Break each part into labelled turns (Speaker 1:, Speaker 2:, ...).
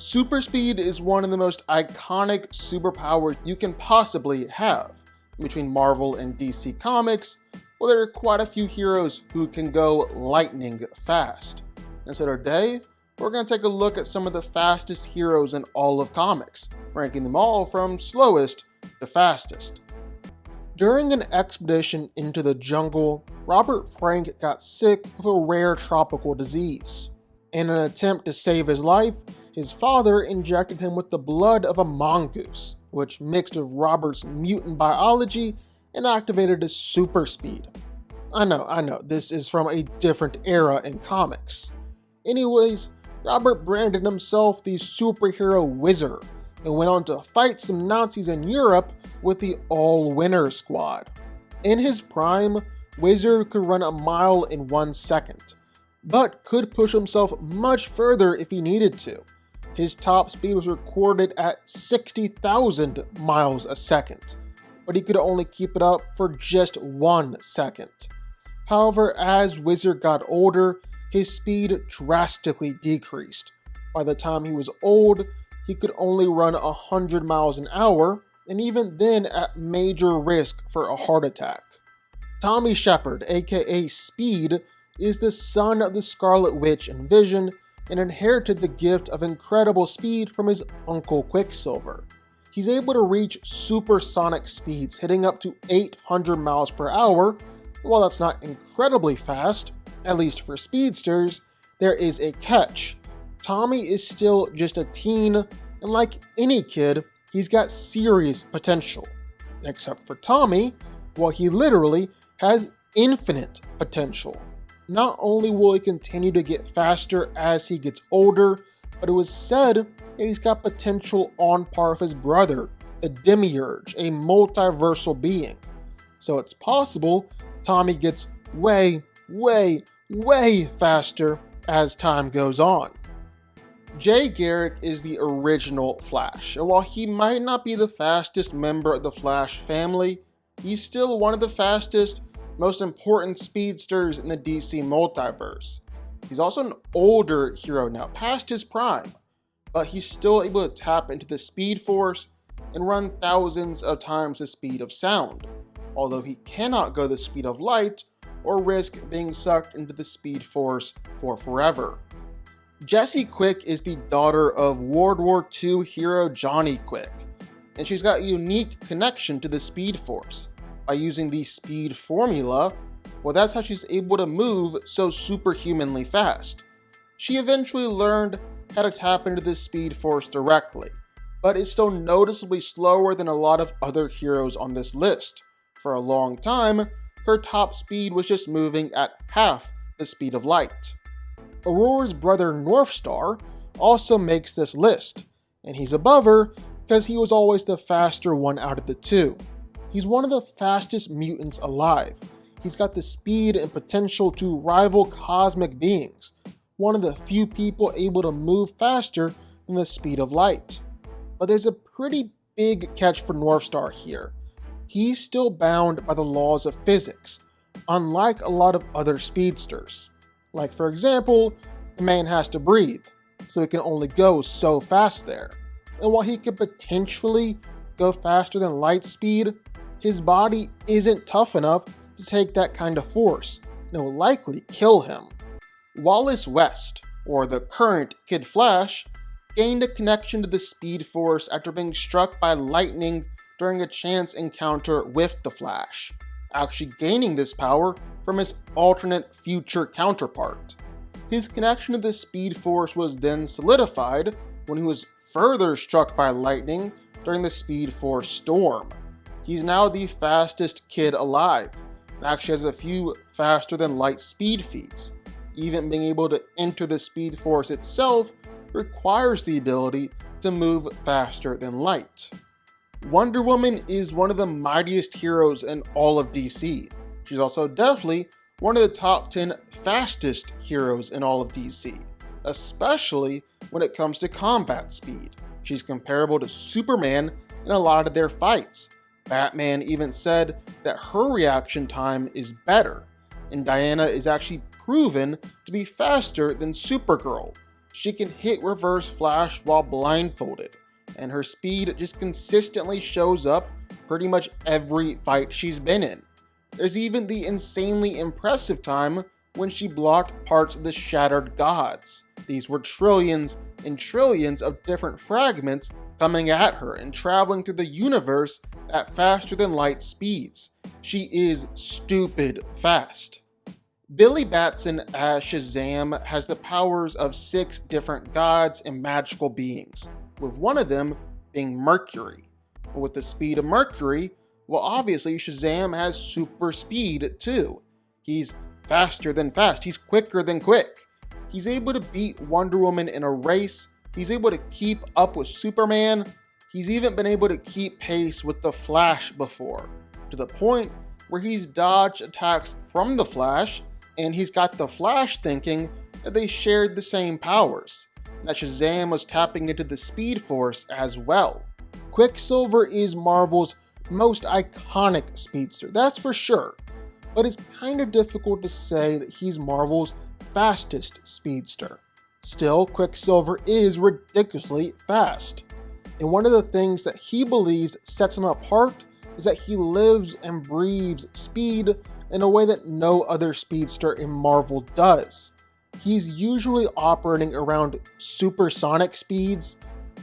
Speaker 1: Super speed is one of the most iconic superpowers you can possibly have. Between Marvel and DC Comics, well, there are quite a few heroes who can go lightning fast. And so today, we're going to take a look at some of the fastest heroes in all of comics, ranking them all from slowest to fastest. During an expedition into the jungle, Robert Frank got sick with a rare tropical disease. In an attempt to save his life, his father injected him with the blood of a mongoose, which mixed with Robert's mutant biology and activated his super speed. I know, this is from a different era in comics. Anyways, Robert branded himself the superhero wizard and went on to fight some Nazis in Europe with the All-Winner Squad. In his prime, Wizard could run a mile in 1 second, but could push himself much further if he needed to. His top speed was recorded at 60,000 miles a second, but he could only keep it up for just 1 second. However, as Wizard got older, his speed drastically decreased. By the time he was old, he could only run 100 miles an hour, and even then at major risk for a heart attack. Tommy Shepard, aka Speed, is the son of the Scarlet Witch and Vision, and inherited the gift of incredible speed from his uncle Quicksilver. He's able to reach supersonic speeds, hitting up to 800 miles per hour. While that's not incredibly fast, at least for speedsters, there is a catch. Tommy is still just a teen, and like any kid, he's got serious potential. Except for Tommy, well, he literally has infinite potential. Not only will he continue to get faster as he gets older, but it was said that he's got potential on par with his brother, the Demiurge, a multiversal being. So it's possible Tommy gets way faster as time goes on. Jay Garrick is the original Flash, and while he might not be the fastest member of the Flash family, he's still one of the fastest, most important speedsters in the DC multiverse. He's also an older hero now, past his prime, but he's still able to tap into the Speed Force and run thousands of times the speed of sound, although he cannot go the speed of light or risk being sucked into the Speed Force for forever. Jessie Quick is the daughter of World War II hero Johnny Quick, and she's got a unique connection to the Speed Force. By using the speed formula, well, that's how she's able to move so superhumanly fast. She eventually learned how to tap into the Speed Force directly, but is still noticeably slower than a lot of other heroes on this list. For a long time, her top speed was just moving at half the speed of light. Aurora's brother Northstar also makes this list, and he's above her because he was always the faster one out of the two. He's one of the fastest mutants alive. He's got the speed and potential to rival cosmic beings, one of the few people able to move faster than the speed of light. But there's a pretty big catch for Northstar here. He's still bound by the laws of physics, unlike a lot of other speedsters. Like for example, the man has to breathe, so he can only go so fast there. And while he could potentially go faster than light speed, his body isn't tough enough to take that kind of force, and it will likely kill him. Wallace West, or the current Kid Flash, gained a connection to the Speed Force after being struck by lightning during a chance encounter with the Flash, actually gaining this power from his alternate future counterpart. His connection to the Speed Force was then solidified when he was further struck by lightning during the Speed Force storm. He's now the fastest kid alive, and actually has a few faster than light speed feats. Even being able to enter the Speed Force itself requires the ability to move faster than light. Wonder Woman is one of the mightiest heroes in all of DC. She's also definitely one of the top 10 fastest heroes in all of DC, especially when it comes to combat speed. She's comparable to Superman in a lot of their fights. Batman even said that her reaction time is better, and Diana is actually proven to be faster than Supergirl. She can hit Reverse Flash while blindfolded, and her speed just consistently shows up pretty much every fight she's been in. There's even the insanely impressive time when she blocked parts of the Shattered Gods. These were trillions and trillions of different fragments coming at her and traveling through the universe at faster than light speeds. She is stupid fast. Billy Batson as Shazam has the powers of 6 different gods and magical beings, with one of them being Mercury. But with the speed of Mercury, well, obviously Shazam has super speed too. He's faster than fast, he's quicker than quick. He's able to beat Wonder Woman in a race, he's able to keep up with Superman, he's even been able to keep pace with the Flash before, to the point where he's dodged attacks from the Flash, and he's got the Flash thinking that they shared the same powers, that Shazam was tapping into the Speed Force as well. Quicksilver is Marvel's most iconic speedster, that's for sure, but it's kind of difficult to say that he's Marvel's fastest speedster. Still, Quicksilver is ridiculously fast, and one of the things that he believes sets him apart is that he lives and breathes speed in a way that no other speedster in Marvel does. He's usually operating around supersonic speeds,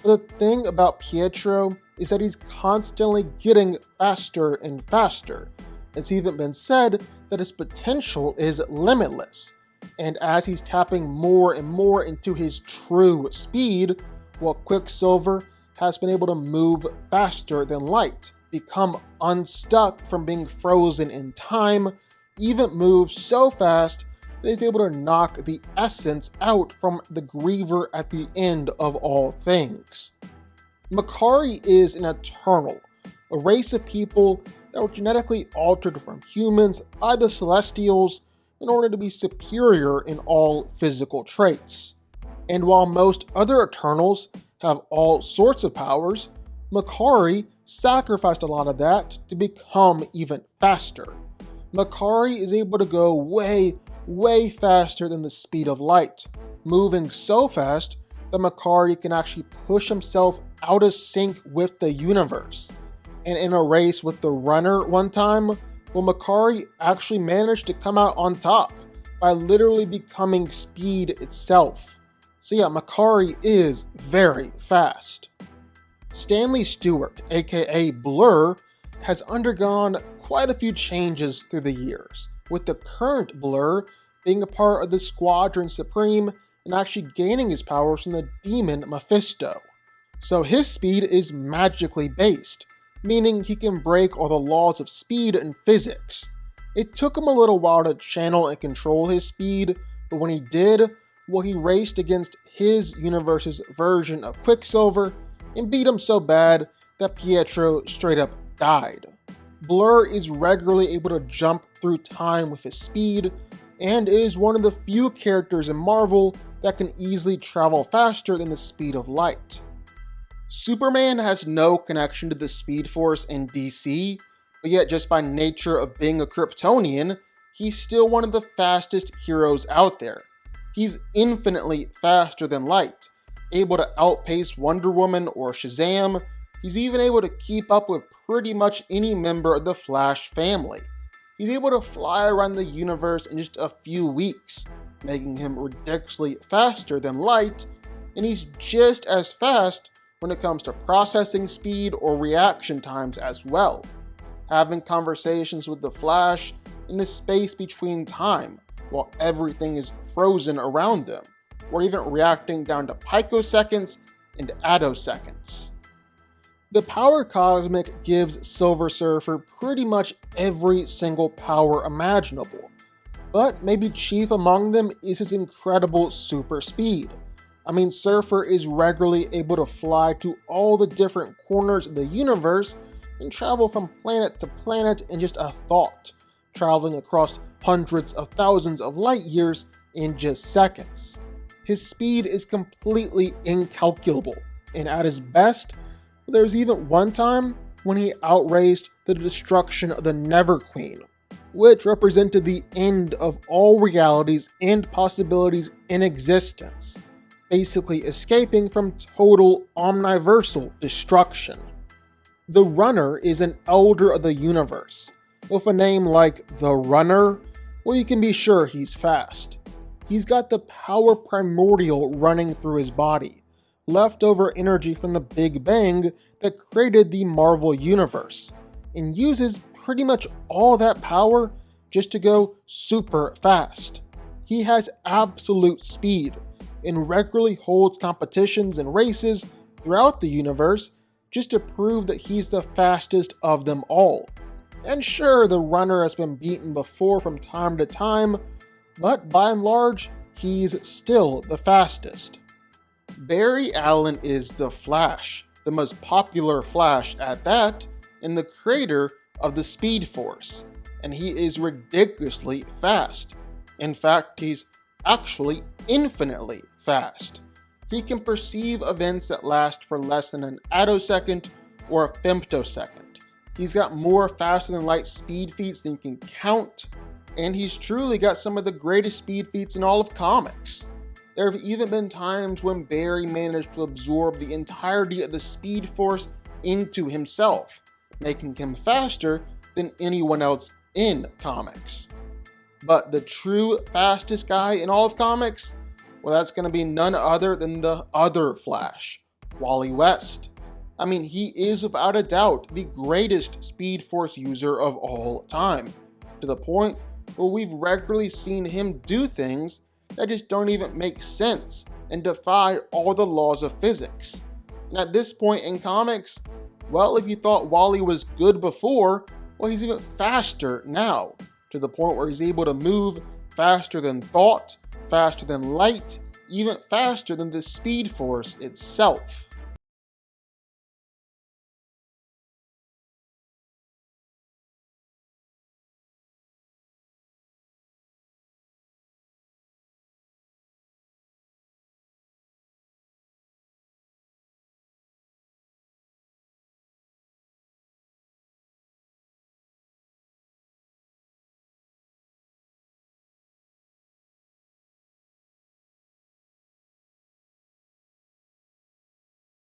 Speaker 1: but the thing about Pietro is that he's constantly getting faster and faster. It's even been said that his potential is limitless, and as he's tapping more and more into his true speed, while Quicksilver has been able to move faster than light, become unstuck from being frozen in time, even move so fast that he's able to knock the essence out from the Griever at the end of all things. Makkari is an Eternal, a race of people that were genetically altered from humans by the Celestials in order to be superior in all physical traits. And while most other Eternals have all sorts of powers, Makkari sacrificed a lot of that to become even faster. Makkari is able to go way faster than the speed of light, moving so fast that Makkari can actually push himself out of sync with the universe. And in a race with the Runner one time, well, Makkari actually managed to come out on top by literally becoming speed itself. So yeah, Makkari is very fast. Stanley Stewart, aka Blur, has undergone quite a few changes through the years, with the current Blur being a part of the Squadron Supreme and actually gaining his powers from the demon Mephisto. So his speed is magically based, meaning he can break all the laws of speed and physics. It took him a little while to channel and control his speed, but when he did, well, he raced against his universe's version of Quicksilver and beat him so bad that Pietro straight up died. Blur is regularly able to jump through time with his speed, and is one of the few characters in Marvel that can easily travel faster than the speed of light. Superman has no connection to the Speed Force in DC, but yet just by nature of being a Kryptonian, he's still one of the fastest heroes out there. He's infinitely faster than light, able to outpace Wonder Woman or Shazam. He's even able to keep up with pretty much any member of the Flash family. He's able to fly around the universe in just a few weeks, making him ridiculously faster than light, and he's just as fast when it comes to processing speed or reaction times as well, having conversations with the Flash in the space between time while everything is frozen around them, or even reacting down to picoseconds and attoseconds. The Power Cosmic gives Silver Surfer pretty much every single power imaginable, but maybe chief among them is his incredible super speed. I mean, Surfer is regularly able to fly to all the different corners of the universe and travel from planet to planet in just a thought, traveling across hundreds of thousands of light years in just seconds. His speed is completely incalculable, and at his best, there was even one time when he outraced the destruction of the Never Queen, which represented the end of all realities and possibilities in existence. basically escaping from total omniversal destruction. The Runner is an elder of the universe. With a name like the Runner, well, you can be sure he's fast. He's got the power primordial running through his body, leftover energy from the Big Bang that created the Marvel Universe, and uses pretty much all that power just to go super fast. He has absolute speed and regularly holds competitions and races throughout the universe just to prove that he's the fastest of them all. And sure, the Runner has been beaten before from time to time, but by and large, he's still the fastest. Barry Allen is the Flash, the most popular Flash at that, and the creator of the Speed Force, and he is ridiculously fast. In fact, he's actually infinitely fast. He can perceive events that last for less than an attosecond or a femtosecond. He's got more faster than light speed feats than you can count, and he's truly got some of the greatest speed feats in all of comics. There have even been times when Barry managed to absorb the entirety of the Speed Force into himself, making him faster than anyone else in comics. But the true fastest guy in all of comics? Well, that's going to be none other than the other Flash, Wally West. I mean, he is without a doubt the greatest Speed Force user of all time, to the point where we've regularly seen him do things that just don't even make sense and defy all the laws of physics. And at this point in comics, well, if you thought Wally was good before, well, he's even faster now, to the point where he's able to move faster than thought, faster than light, even faster than the Speed Force itself.